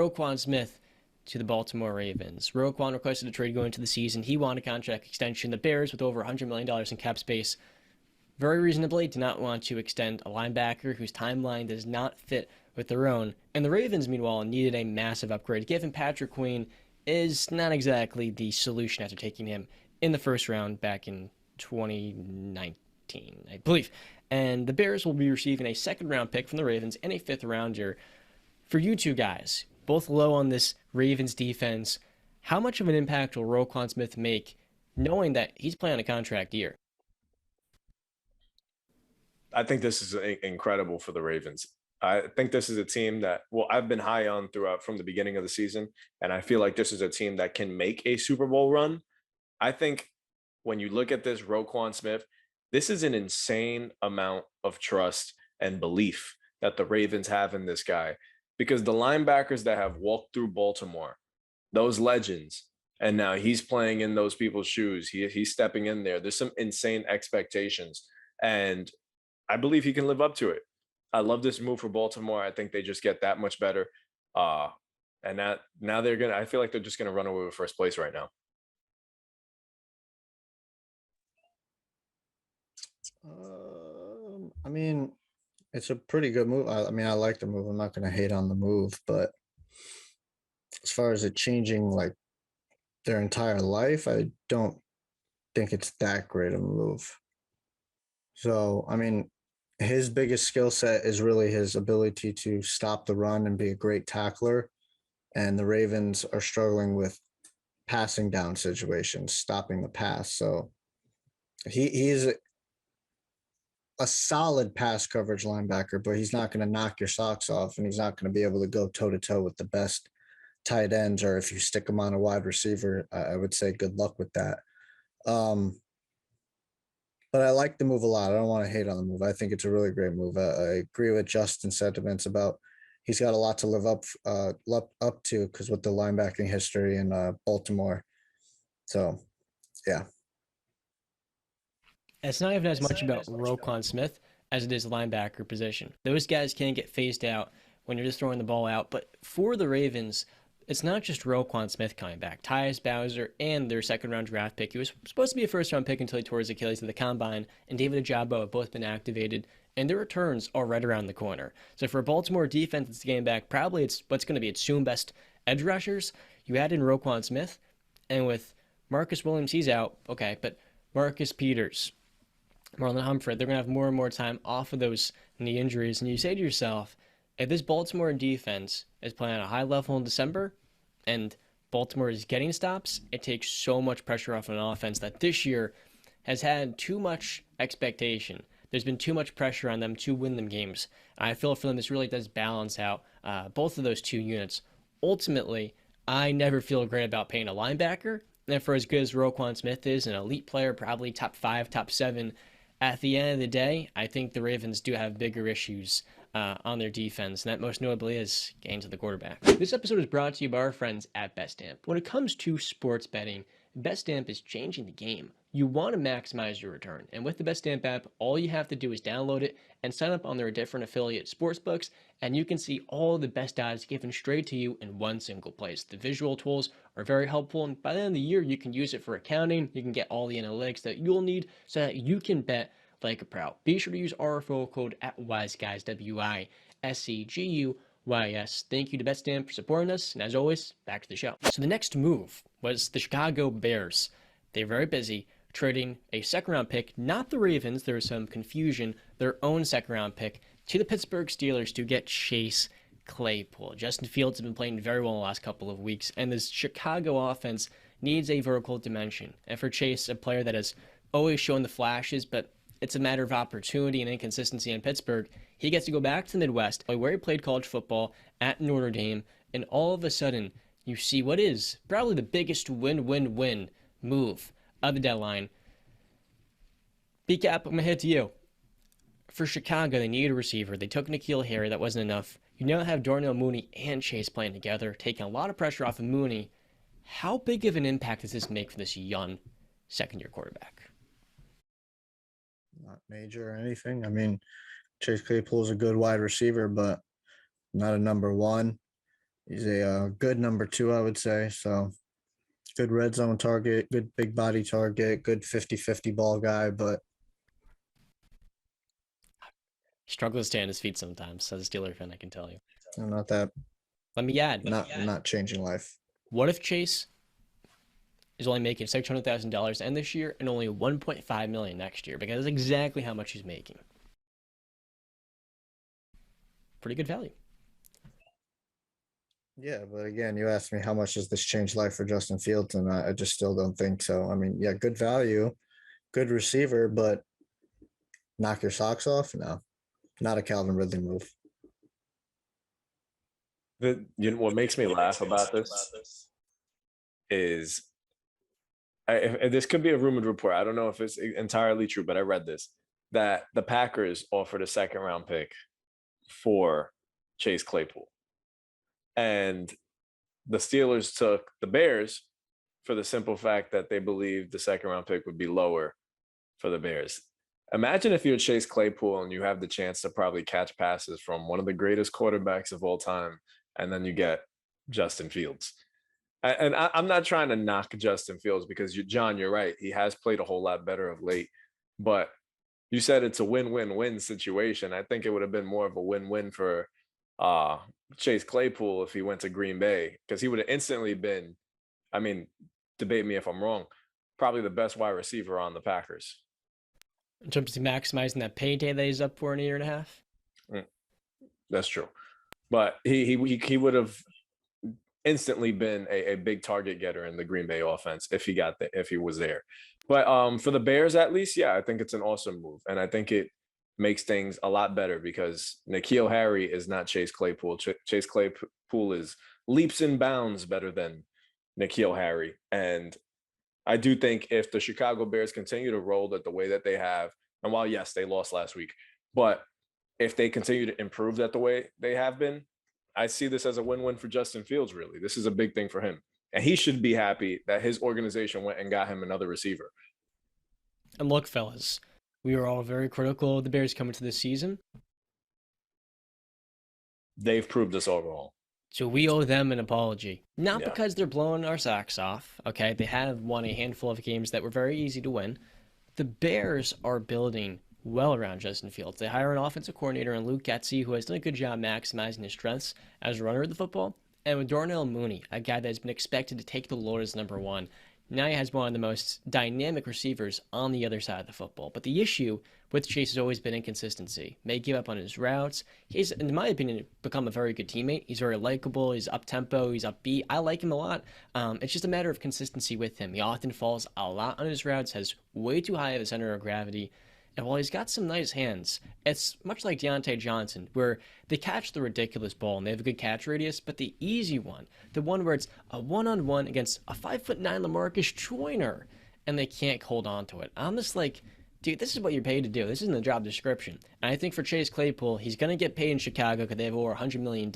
Roquan Smith to the Baltimore Ravens. Roquan requested a trade going into the season. He wanted a contract extension. The Bears, with over $100 million in cap space, very reasonably did not want to extend a linebacker whose timeline does not fit with their own. And the Ravens, meanwhile, needed a massive upgrade, given Patrick Queen is not exactly the solution after taking him in the first round back in 2019, I believe. And the Bears will be receiving a second round pick from the Ravens and a fifth rounder. For you two guys, both low on this Ravens defense, how much of an impact will Roquan Smith make knowing that he's playing on a contract year? I think this is incredible for the Ravens. I think this is a team that, well, I've been high on throughout from the beginning of the season, and I feel like this is a team that can make a Super Bowl run. I think when you look at this Roquan Smith, this is an insane amount of trust and belief that the Ravens have in this guy because the linebackers that have walked through Baltimore, those legends, and now he's playing in those people's shoes. He's stepping in there. There's some insane expectations, and I believe he can live up to it. I love this move for Baltimore. I think they just get that much better. Uh, and that now they're gonna. I feel like they're just gonna run away with first place right now. I mean, it's a pretty good move. I mean, I like the move. I'm not going to hate on the move, but as far as it changing like their entire life, I don't think it's that great of a move. So, I mean, his biggest skill set is really his ability to stop the run and be a great tackler. And the Ravens are struggling with passing down situations, stopping the pass. So he's a solid pass coverage linebacker, but he's not going to knock your socks off, and he's not going to be able to go toe to toe with the best tight ends. Or if you stick him on a wide receiver, I would say good luck with that. But I like the move a lot. I don't want to hate on the move. I think it's a really great move. I agree with Justin's sentiments about he's got a lot to live up to because with the linebacking history in Baltimore. So, yeah. It's not even as much about Roquan Smith as it is the linebacker position. Those guys can get phased out when you're just throwing the ball out. But for the Ravens, it's not just Roquan Smith coming back. Tyus Bowser and their second-round draft pick, he was supposed to be a first-round pick until he tore his Achilles at the Combine, and David Ojabo have both been activated, and their returns are right around the corner. So for a Baltimore defense that's getting back, probably it's what's going to be its soon best edge rushers. You add in Roquan Smith, and with Marcus Williams, he's out, okay, but Marcus Peters, Marlon Humphrey, they're going to have more and more time off of those knee injuries. And you say to yourself, if this Baltimore defense is playing at a high level in December and Baltimore is getting stops, it takes so much pressure off an offense that this year has had too much expectation. There's been too much pressure on them to win them games. And I feel for them this really does balance out both of those two units. Ultimately, I never feel great about paying a linebacker. And for as good as Roquan Smith is, an elite player, probably top 5, top 7, at the end of the day, I think the Ravens do have bigger issues on their defense, and that most notably is getting to the quarterback. This episode is brought to you by our friends at BestAmp. When it comes to sports betting, BestAmp is changing the game. You want to maximize your return, and with the BestAmp app, all you have to do is download it and sign up on their different affiliate sportsbooks, and you can see all the best odds given straight to you in one single place. The visual tools are very helpful, and by the end of the year, you can use it for accounting. You can get all the analytics that you'll need so that you can bet like a pro. Be sure to use our referral code at WISEGUYS, WISEGUYS. Thank you to BetStamp for supporting us, and as always, back to the show. So the next move was the Chicago Bears. They're very busy trading a second-round pick, not the Ravens, there was some confusion, their own second-round pick, to the Pittsburgh Steelers to get Chase Claypool. Justin Fields has been playing very well in the last couple of weeks, and this Chicago offense needs a vertical dimension. And for Chase, a player that has always shown the flashes, but it's a matter of opportunity and inconsistency in Pittsburgh. He gets to go back to the Midwest, where he played college football at Notre Dame, and all of a sudden, you see what is probably the biggest win-win-win move of the deadline. BCAP, I'm going to hit to you. For Chicago, they needed a receiver. They took N'Keal Harry. That wasn't enough. You now have Darnell Mooney and Chase playing together, taking a lot of pressure off of Mooney. How big of an impact does this make for this young second-year quarterback? Not major or anything. I mean, Chase Claypool is a good wide receiver, but not a number one. He's a good number two, I would say. So good red zone target, good big body target, good 50-50 ball guy, but He struggles to stay on his feet sometimes. As a Steeler fan, I can tell you. not that Let me add, not changing life. what if Chase is only making $600,000 end this year and only 1.5 million next year? Because that's exactly how much he's making. Pretty good value. Yeah, but again, you asked me how much does this change life for Justin Fields, and I just still don't think so. I mean, yeah, good value, good receiver, but knock your socks off? No, not a Calvin Ridley move. What makes me laugh about this is this could be a rumored report. I don't know if it's entirely true, but I read this that the Packers offered a second round pick for Chase Claypool, and the Steelers took the Bears for the simple fact that they believed the second round pick would be lower for the Bears. Imagine if you're Chase Claypool and you have the chance to probably catch passes from one of the greatest quarterbacks of all time, and then you get Justin Fields. And I'm not trying to knock Justin Fields because John, you're right. He has played a whole lot better of late, but you said it's a win-win-win situation. I think it would have been more of a win-win for Chase Claypool if he went to Green Bay, because he would have instantly been, I mean, debate me if I'm wrong, probably the best wide receiver on the Packers. In terms of maximizing that payday that he's up for in a year and a half. That's true. But he would have instantly been a big target getter in the Green Bay offense if he was there. But for the Bears, at least, yeah, I think it's an awesome move, and I think it makes things a lot better because N'Keal Harry is not Chase Claypool. Chase Claypool is leaps and bounds better than N'Keal Harry, and I do think if the Chicago Bears continue to roll it the way that they have, and while yes, they lost last week, but if they continue to improve that the way they have been, I see this as a win-win for Justin Fields, really. This is a big thing for him. And he should be happy that his organization went and got him another receiver. And look, fellas, we were all very critical of the Bears coming to this season. They've proved us all wrong. So we owe them an apology. Not because they're blowing our socks off, okay? They have won a handful of games that were very easy to win. The Bears are building well around Justin Fields. They hire an offensive coordinator in Luke Getsy, who has done a good job maximizing his strengths as a runner of the football. And with Darnell Mooney, a guy that has been expected to take the load as number one, now he has one of the most dynamic receivers on the other side of the football. But the issue with Chase has always been inconsistency. May give up on his routes. He's, in my opinion, become a very good teammate. He's very likable. He's up-tempo. He's upbeat. I like him a lot. It's just a matter of consistency with him. He often falls a lot on his routes, has way too high of a center of gravity. And while he's got some nice hands, it's much like Deontay Johnson, where they catch the ridiculous ball and they have a good catch radius, but the easy one, the one where it's a one-on-one against a 5'9" LaMarcus Joyner, and they can't hold on to it. I'm just like, dude, this is what you're paid to do. This isn't the job description. And I think for Chase Claypool, he's going to get paid in Chicago because they have over $100 million.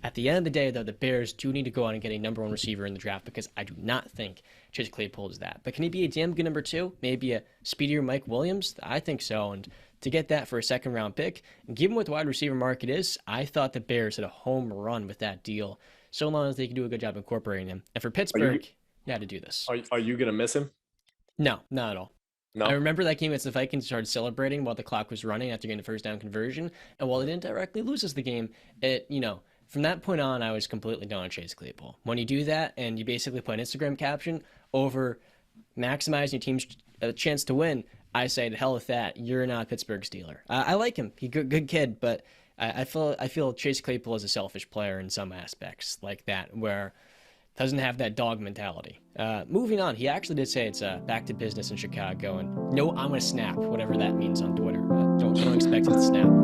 At the end of the day, though, the Bears do need to go out and get a number one receiver in the draft because I do not think Chase Claypool is that. But can he be a damn good number two? Maybe a speedier Mike Williams? I think so. And to get that for a second-round pick, and given what the wide receiver market is, I thought the Bears had a home run with that deal, so long as they can do a good job incorporating him. And for Pittsburgh, you had to do this. Are you going to miss him? No, not at all. No. I remember that game against the Vikings started celebrating while the clock was running after getting the first down conversion. And while they didn't directly lose us the game, from that point on, I was completely done on Chase Claypool. When you do that and you basically put an Instagram caption over maximizing your team's chance to win, I say to hell with that. You're not a Pittsburgh Steeler. I like him. He's a good kid, but I feel Chase Claypool is a selfish player in some aspects like that, where doesn't have that dog mentality. Moving on, he actually did say it's back to business in Chicago, and no, I'm gonna snap, whatever that means on Twitter. Don't expect him to snap.